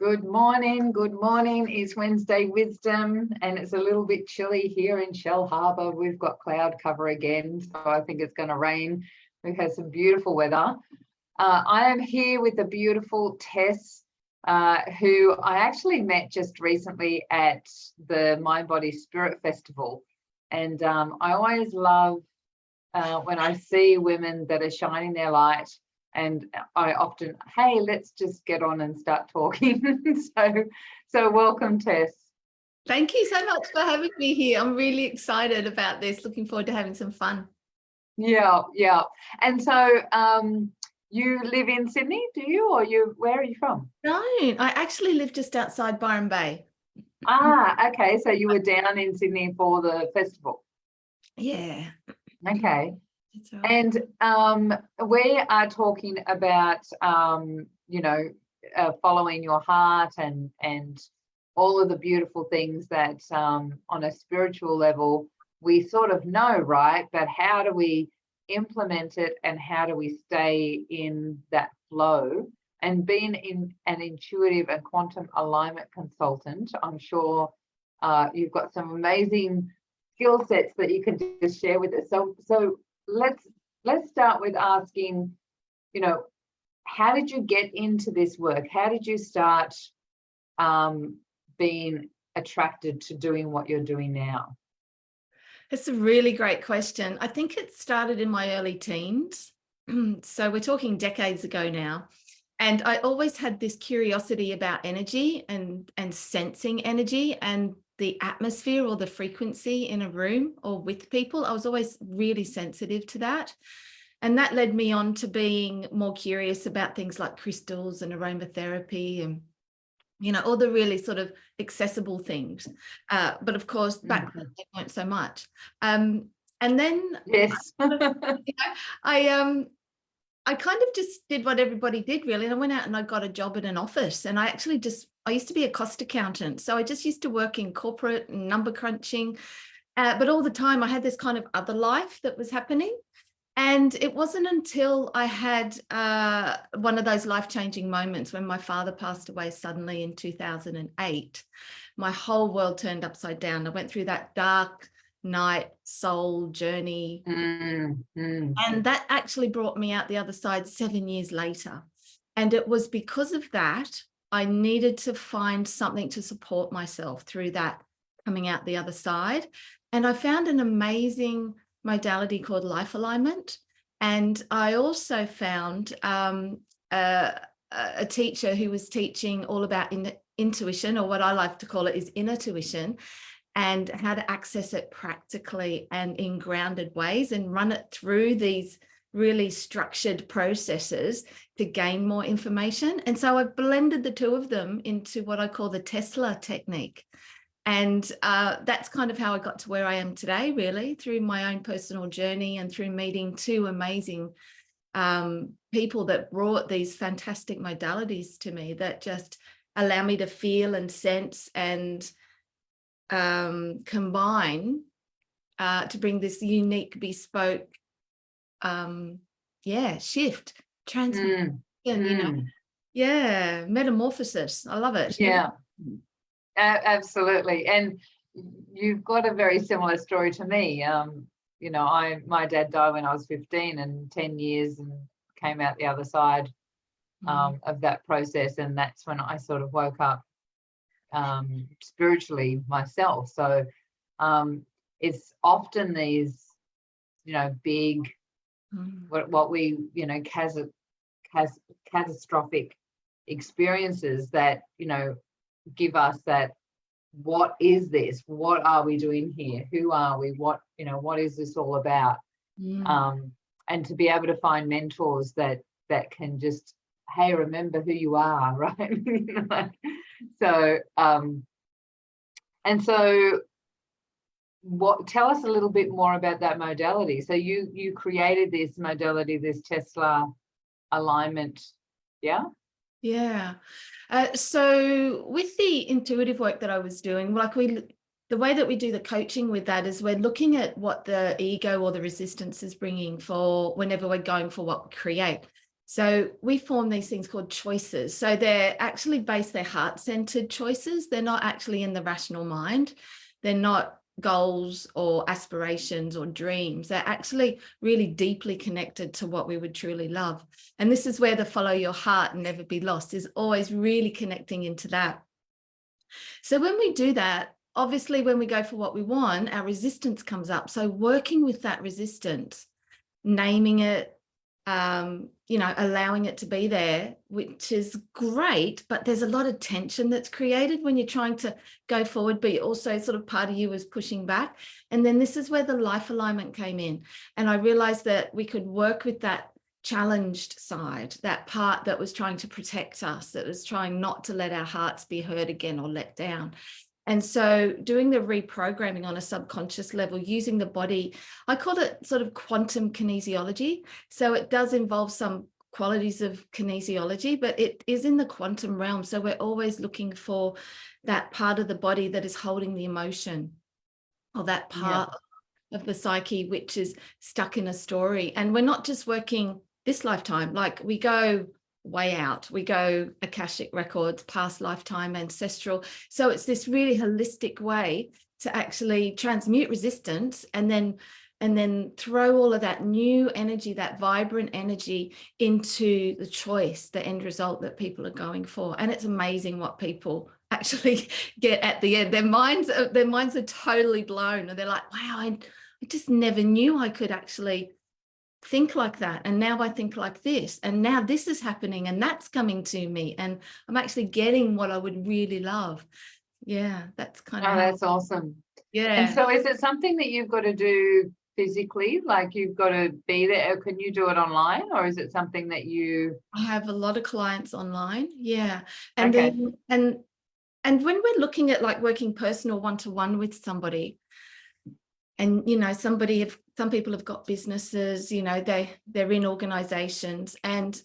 Good morning. Good morning. It's Wednesday Wisdom, and it's a little bit chilly here in Shell Harbour. We've got cloud cover again, so I think it's going to rain. We've had some beautiful weather. I am here with the beautiful Tess, who I actually met just recently at the Mind Body Spirit Festival. And I always love when I see women that are shining their light. And I often, hey, let's just get on and start talking. so welcome, Tess. Thank you so much for having me here. I'm really excited about this. Looking forward to having some fun. Yeah. And so you live in Sydney, do you? Or where are you from? No, I actually live just outside Byron Bay. Ah, okay. So you were down in Sydney for the festival. Yeah. Okay. That's right. And we are talking about, following your heart and all of the beautiful things that on a spiritual level, we sort of know, right? But how do we implement it and how do we stay in that flow? And being an intuitive and quantum alignment consultant, I'm sure you've got some amazing skill sets that you can just share with us. So let's start with asking, how did you get into this work? How did you start being attracted to doing what you're doing now? It's a really great question. I think it started in my early teens. So we're talking decades ago now. And I always had this curiosity about energy and sensing energy and the atmosphere or the frequency in a room or with people. I was always really sensitive to that. And that led me on to being more curious about things like crystals and aromatherapy and, all the really sort of accessible things. But of course, back then they weren't so much. And then yes. I kind of just did what everybody did, really. And I went out and I got a job at an office. And I used to be a cost accountant. So I just used to work in corporate and number crunching. But all the time I had this kind of other life that was happening. And it wasn't until I had one of those life-changing moments when my father passed away suddenly in 2008, my whole world turned upside down. I went through that dark night soul journey. And that actually brought me out the other side 7 years later. And it was because of that, I needed to find something to support myself through that coming out the other side. And I found an amazing modality called life alignment. And I also found a teacher who was teaching all about intuition, or what I like to call it is inner tuition, and how to access it practically and in grounded ways and run it through these really structured processes to gain more information. And so I've blended the two of them into what I call the Tess-LA Technique. And that's kind of how I got to where I am today, really, through my own personal journey and through meeting two amazing people that brought these fantastic modalities to me that just allow me to feel and sense and combine to bring this unique, bespoke, shift, transformation, metamorphosis. I love it. Yeah, absolutely. And you've got a very similar story to me. My dad died when I was 15 and 10 years and came out the other side of that process. And that's when I sort of woke up spiritually myself. So it's often these big what we catastrophic experiences that give us that, what is this, what are we doing here, who are we, what is this all about? And to be able to find mentors that can just, hey, remember who you are, right? So tell us a little bit more about that modality. So you created this modality, this Tess-LA alignment. Yeah. So with the intuitive work that I was doing, the way that we do the coaching with that is we're looking at what the ego or the resistance is bringing for whenever we're going for what we create. So we form these things called choices. So they're actually based, they're heart-centered choices. They're not actually in the rational mind. They're not goals or aspirations or dreams. They're actually really deeply connected to what we would truly love. And this is where the follow your heart and never be lost is always really connecting into that. So when we do that, obviously when we go for what we want, our resistance comes up. So working with that resistance, naming it, you know, allowing it to be there, which is great, but there's a lot of tension that's created when you're trying to go forward, but also sort of part of you is pushing back. And then this is where the life alignment came in. And I realized that we could work with that challenged side, that part that was trying to protect us, that was trying not to let our hearts be hurt again or let down. And so doing the reprogramming on a subconscious level, using the body, I call it sort of quantum kinesiology. So it does involve some qualities of kinesiology, but it is in the quantum realm. So we're always looking for that part of the body that is holding the emotion, or that part of the psyche which is stuck in a story. And we're not just working this lifetime, like we go way out, we go Akashic records, past lifetime, ancestral. So it's this really holistic way to actually transmute resistance and then throw all of that new energy, that vibrant energy into the choice, the end result that people are going for. And it's amazing what people actually get at the end. Their minds are totally blown, and they're like, wow, I just never knew I could actually think like that, and now I think like this, and now this is happening and that's coming to me, and I'm actually getting what I would really love. Yeah, that's kind of Oh, that's awesome. yeah. And so is it something that you've got to do physically, like you've got to be there, or can you do it online, or is it something that you... I have a lot of clients online, yeah. And Okay. then and when we're looking at like working personal one-to-one with somebody, and you know, some people have got businesses, you know, they're in organizations, and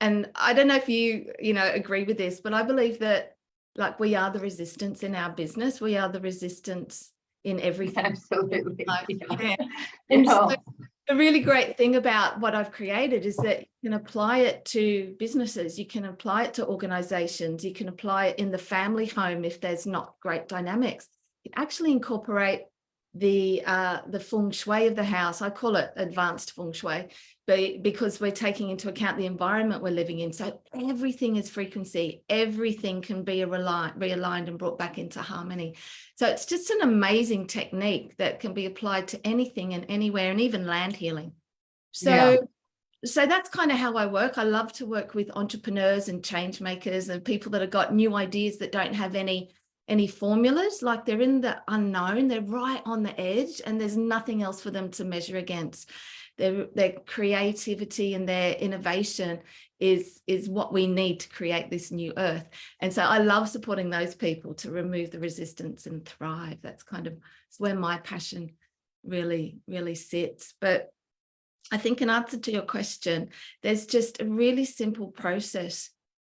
I don't know if you know agree with this, but I believe that like we are the resistance in our business, we are the resistance in everything. Absolutely. Yeah. And so the really great thing about what I've created is that you can apply it to businesses, you can apply it to organizations, you can apply it in the family home if there's not great dynamics. You actually incorporate the feng shui of the house. I call it advanced feng shui, but because we're taking into account the environment we're living in. So everything is frequency, everything can be realigned and brought back into harmony. So it's just an amazing technique that can be applied to anything and anywhere, and even land healing. So that's kind of how I work. I love to work with entrepreneurs and change makers and people that have got new ideas that don't have any formulas, like they're in the unknown, they're right on the edge, and there's nothing else for them to measure against. Their creativity and their innovation is what we need to create this new earth. And so I love supporting those people to remove the resistance and thrive. That's kind of where my passion really, really sits. But I think in answer to your question, there's just a really simple process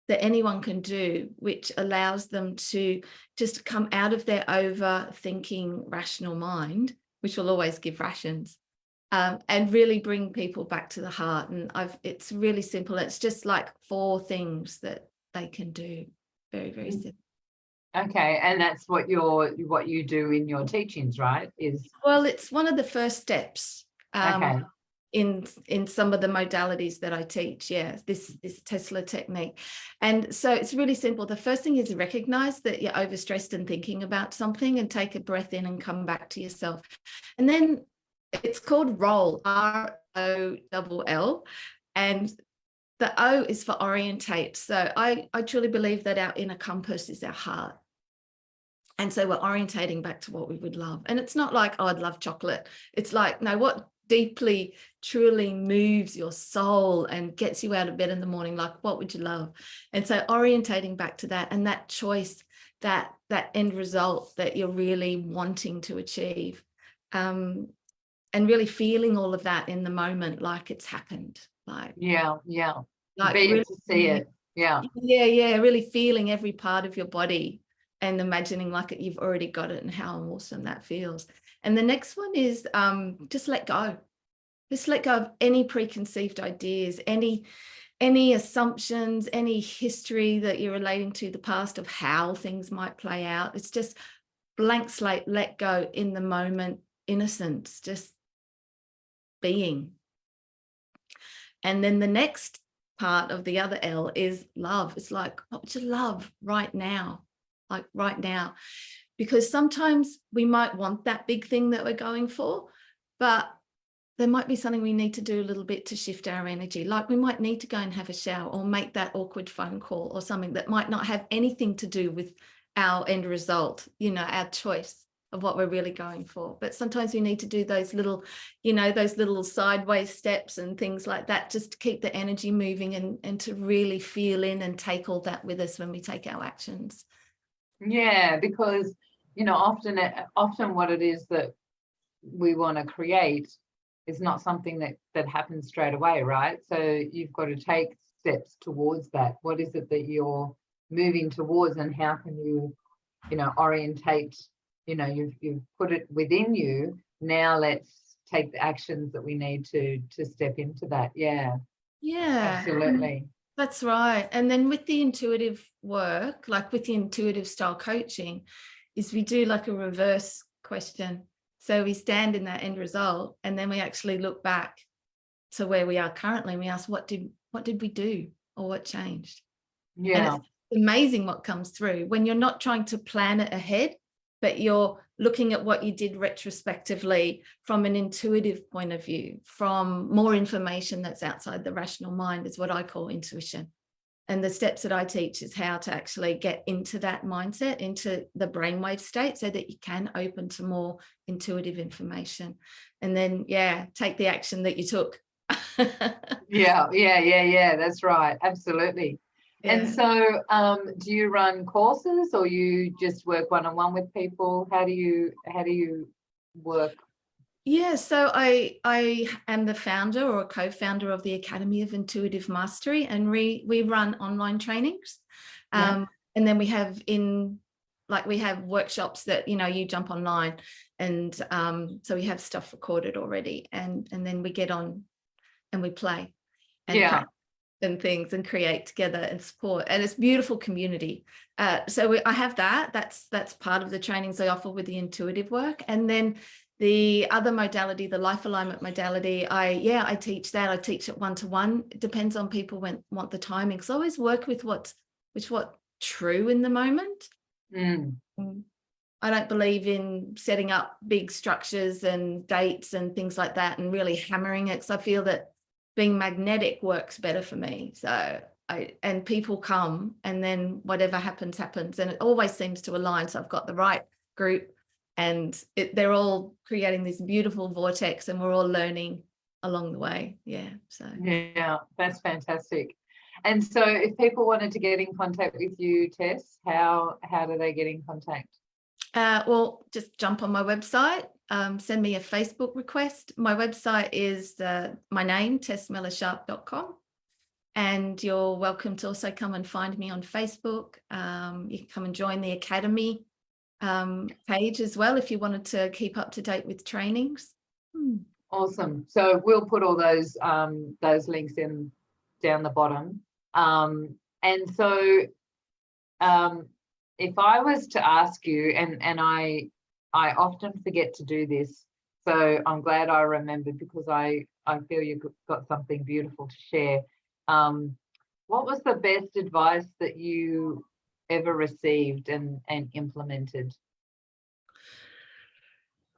that anyone can do, which allows them to just come out of their overthinking rational mind, which will always give rations, and really bring people back to the heart. And it's really simple. It's just like 4 things that they can do. Very, very simple. Okay, and that's what you do in your teachings, right? Well, it's one of the first steps. Okay. In some of the modalities that I teach, this Tess-LA technique. And so it's really simple. The first thing is recognize that you're overstressed and thinking about something, and take a breath in and come back to yourself. And then it's called roll, ROLL, and the O is for orientate. So I truly believe that our inner compass is our heart. And so we're orientating back to what we would love. And it's not like, oh, I'd love chocolate. It's like, no, what deeply, truly moves your soul and gets you out of bed in the morning, like what would you love? And so orientating back to that, and that choice, that end result that you're really wanting to achieve, and really feeling all of that in the moment, like it's happened. Like like be really, to see it. Really feeling every part of your body and imagining like you've already got it and how awesome that feels. And the next one is just let go. Just let go of any preconceived ideas, any any assumptions, any history that you're relating to the past of how things might play out. It's just blank slate, let go, in the moment, innocence, just being. And then the next part of the other L is love. It's like, what would you love right now? Like right now. Because sometimes we might want that big thing that we're going for, but there might be something we need to do a little bit to shift our energy. Like we might need to go and have a shower or make that awkward phone call or something that might not have anything to do with our end result, you know, our choice of what we're really going for. But sometimes we need to do those little, you know, those little sideways steps and things like that, just to keep the energy moving and to really feel in and take all that with us when we take our actions. Yeah, because, you know, often what it is that we want to create is not something that happens straight away, right? So you've got to take steps towards that. What is it that you're moving towards, and how can you, you know, orientate, you know, you've put it within you. Now let's take the actions that we need to step into that. Yeah, absolutely. That's right. And then with the intuitive work, like with the intuitive style coaching, is we do like a reverse question. So we stand in that end result, and then we actually look back to where we are currently, and we ask, what did we do, or what changed? Yeah. And it's amazing what comes through when you're not trying to plan it ahead, but you're looking at what you did retrospectively from an intuitive point of view, from more information that's outside the rational mind, is what I call intuition. And the steps that I teach is how to actually get into that mindset, into the brainwave state, so that you can open to more intuitive information. And then, yeah, take the action that you took. Yeah. That's right. Absolutely. Yeah. And so do you run courses, or you just work one-on-one with people? How do you work? Yeah, so I am the founder or a co-founder of the Academy of Intuitive Mastery, and we run online trainings. And then we have we have workshops that, you know, you jump online, and so we have stuff recorded already, and then we get on and we play and practice and things and create together and support, and it's beautiful community. So I have that's part of the trainings I offer with the intuitive work. And then the other modality, the life alignment modality, I teach that. I teach it one-to-one. It depends on people want the timing. So I always work with what's true in the moment. I don't believe in setting up big structures and dates and things like that and really hammering it, because I feel that being magnetic works better for me. So and people come, and then whatever happens, and it always seems to align. So I've got the right group, and they're all creating this beautiful vortex, and we're all learning along the way. So that's fantastic. And so if people wanted to get in contact with you, Tess, how do they get in contact? Well, just jump on my website, send me a Facebook request. My website is my name, Tess-Miller-Sharp.com. And you're welcome to also come and find me on Facebook. You can come and join the Academy page as well if you wanted to keep up to date with trainings. Awesome. So we'll put all those links in down the bottom. And so if I was to ask you, and I often forget to do this, so I'm glad I remembered, because I feel you've got something beautiful to share. What was the best advice that you ever received and implemented?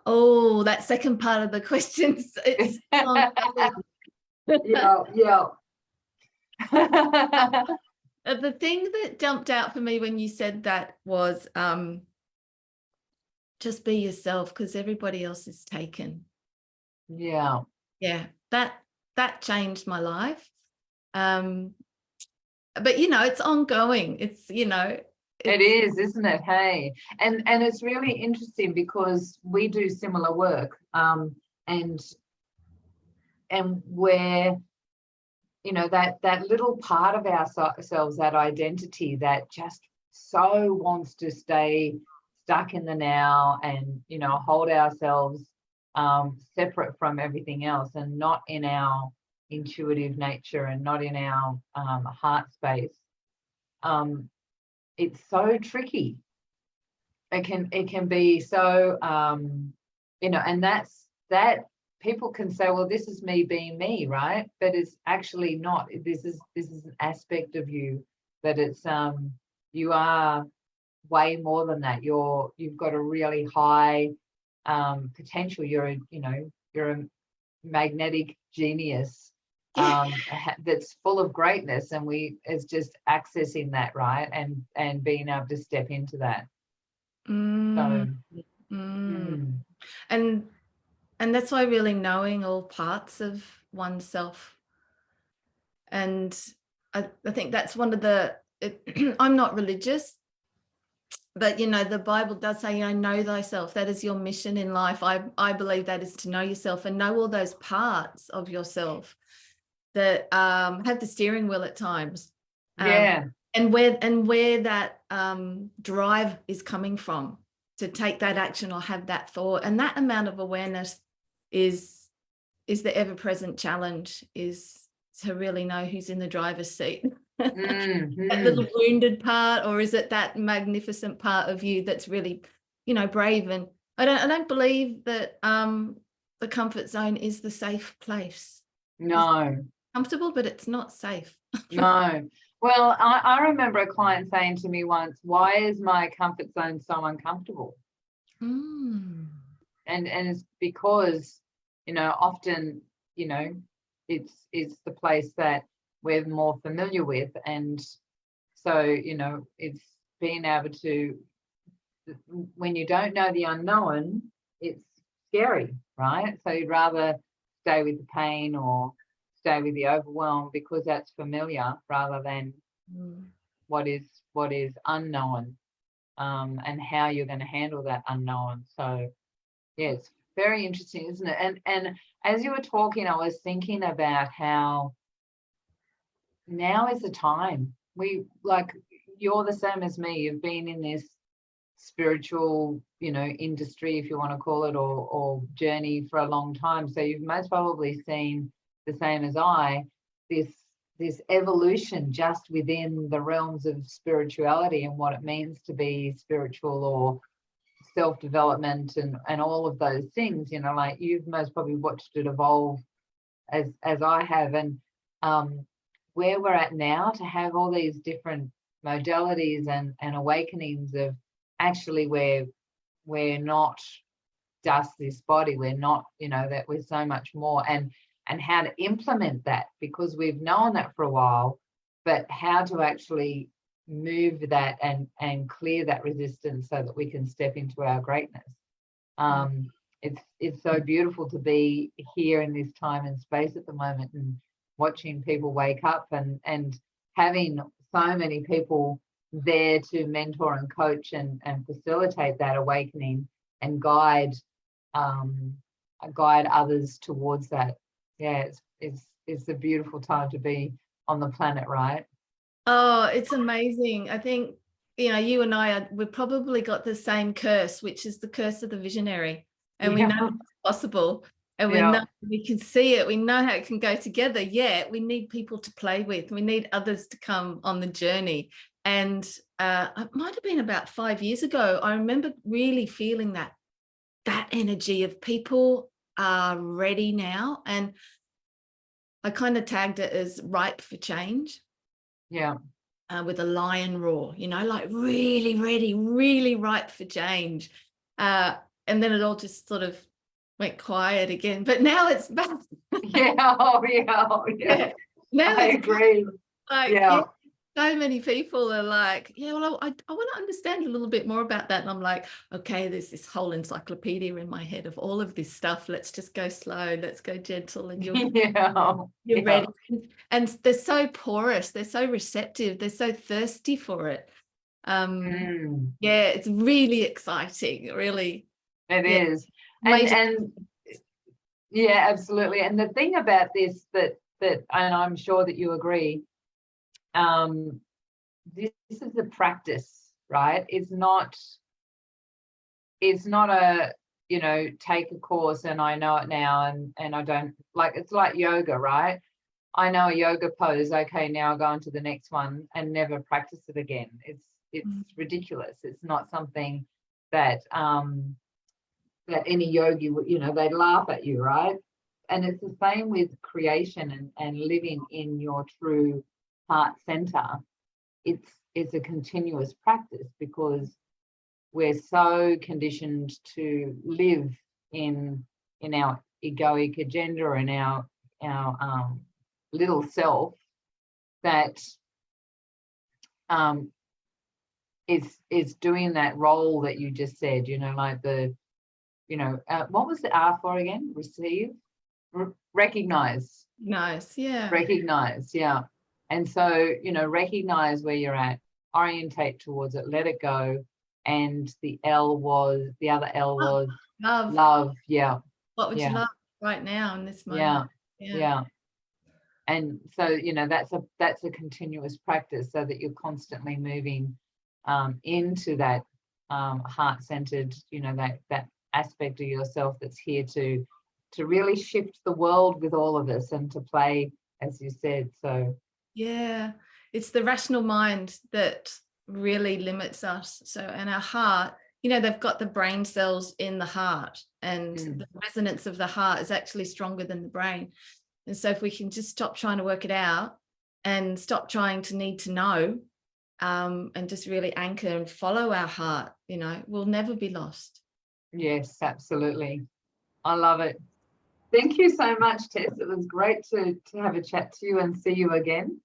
Oh, that second part of the question. It's yeah. The thing that jumped out for me when you said that was just be yourself, because everybody else is taken. Yeah, that changed my life. But you know, it's ongoing. It's, you know, it is, isn't it? Hey, and it's really interesting because we do similar work, and where, you know, that little part of ourselves, that identity that just so wants to stay stuck in the now, and, you know, hold ourselves separate from everything else, and not in our intuitive nature and not in our heart space, it's so tricky. It can be so and that people can say, well, this is me being me, right? But it's actually not. This is an aspect of you that it's you are way more than that. You've got a really high potential. You're a magnetic genius that's full of greatness, and it's just accessing that, right, and being able to step into that. And that's why really knowing all parts of oneself, and I think that's one of the I'm not religious, but the Bible does say, know thyself. That is your mission in life. I believe that is to know yourself and know all those parts of yourself that have the steering wheel at times. And where that drive is coming from to take that action or have that thought. And that amount of awareness is the ever-present challenge, is to really know who's in the driver's seat. That little wounded part, or is it that magnificent part of you that's really, brave? And I don't believe that the comfort zone is the safe place. No. It's comfortable, but it's not safe. No. Well, I remember a client saying to me once, why is my comfort zone so uncomfortable? And it's because, often, it's the place that we're more familiar with. And so, it's being able to, when you don't know the unknown, it's scary, right? So you'd rather stay with the pain or stay with the overwhelm because that's familiar, rather than what is unknown, and how you're going to handle that unknown. So yeah, it's very interesting, isn't it? And as you were talking, I was thinking about how now is the time. You're the same as me. You've been in this spiritual, industry, if you want to call it, or journey for a long time. So you've most probably seen the same as I, this evolution just within the realms of spirituality and what it means to be spiritual or self-development and all of those things. Like you've most probably watched it evolve as I have, and where we're at now, to have all these different modalities and awakenings of actually we're not just this body, we're not, that we're so much more, and how to implement that, because we've known that for a while, but how to actually move that and clear that resistance so that we can step into our greatness. It's so beautiful to be here in this time and space at the moment, and watching people wake up and having so many people there to mentor and coach and facilitate that awakening and guide others towards that. Yeah, it's a beautiful time to be on the planet, right? Oh, it's amazing. I think, you and we've probably got the same curse, which is the curse of the visionary. And we know it's possible. And we know we can see it. We know how it can go together. Yeah, we need people to play with. We need others to come on the journey. And it might have been about 5 years ago. I remember really feeling that energy of people are ready now. And I kind of tagged it as ripe for change. Yeah. With a lion roar, like really ready, really ripe for change. And then it all just sort of went quiet again. But now it's back. Yeah. Now I agree. So many people are like, I want to understand a little bit more about that. And I'm like, okay, there's this whole encyclopedia in my head of all of this stuff. Let's just go slow. Let's go gentle. And you're ready. And they're so porous. They're so receptive. They're so thirsty for it. Yeah, it's really exciting. Really. It is. And yeah, absolutely. And the thing about this that, and I'm sure that you agree, this is a practice, right? It's not a take a course and I know it now and I don't, like, it's like yoga, right? I know a yoga pose, okay, now I'll go on to the next one and never practice it again. It's ridiculous. It's not something that that any yogi would, they'd laugh at you, right? And it's the same with creation and living in your true heart center. It's a continuous practice, because we're so conditioned to live in our egoic agenda or in our little self, that is doing that role that you just said, like the, what was the R for again? Receive, recognize. Nice, yeah. Recognize, yeah. And so, recognize where you're at, orientate towards it, let it go. And the other L was love. Yeah. What would you love right now in this moment? Yeah. And so, that's a continuous practice, so that you're constantly moving into that heart-centered, that aspect of yourself that's here to really shift the world with all of us and to play, as you said. So yeah, it's the rational mind that really limits us. So, and our heart, they've got the brain cells in the heart, and the resonance of the heart is actually stronger than the brain. And so if we can just stop trying to work it out and stop trying to need to know, and just really anchor and follow our heart, we'll never be lost. Yes, absolutely. I love it. Thank you so much, Tess. It was great to have a chat to you and see you again.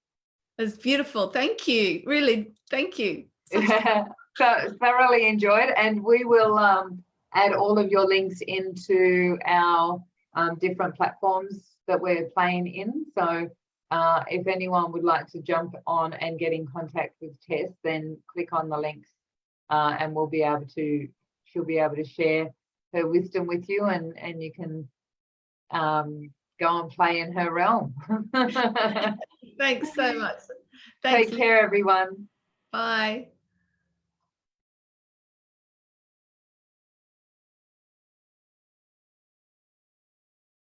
It was beautiful. Thank you. Really, thank you. So thoroughly enjoyed, and we will add all of your links into our different platforms that we're playing in. So if anyone would like to jump on and get in contact with Tess, then click on the links, and she'll be able to share her wisdom with you, and you can go and play in her realm. Thanks so much. Thanks. Take care, everyone. Bye.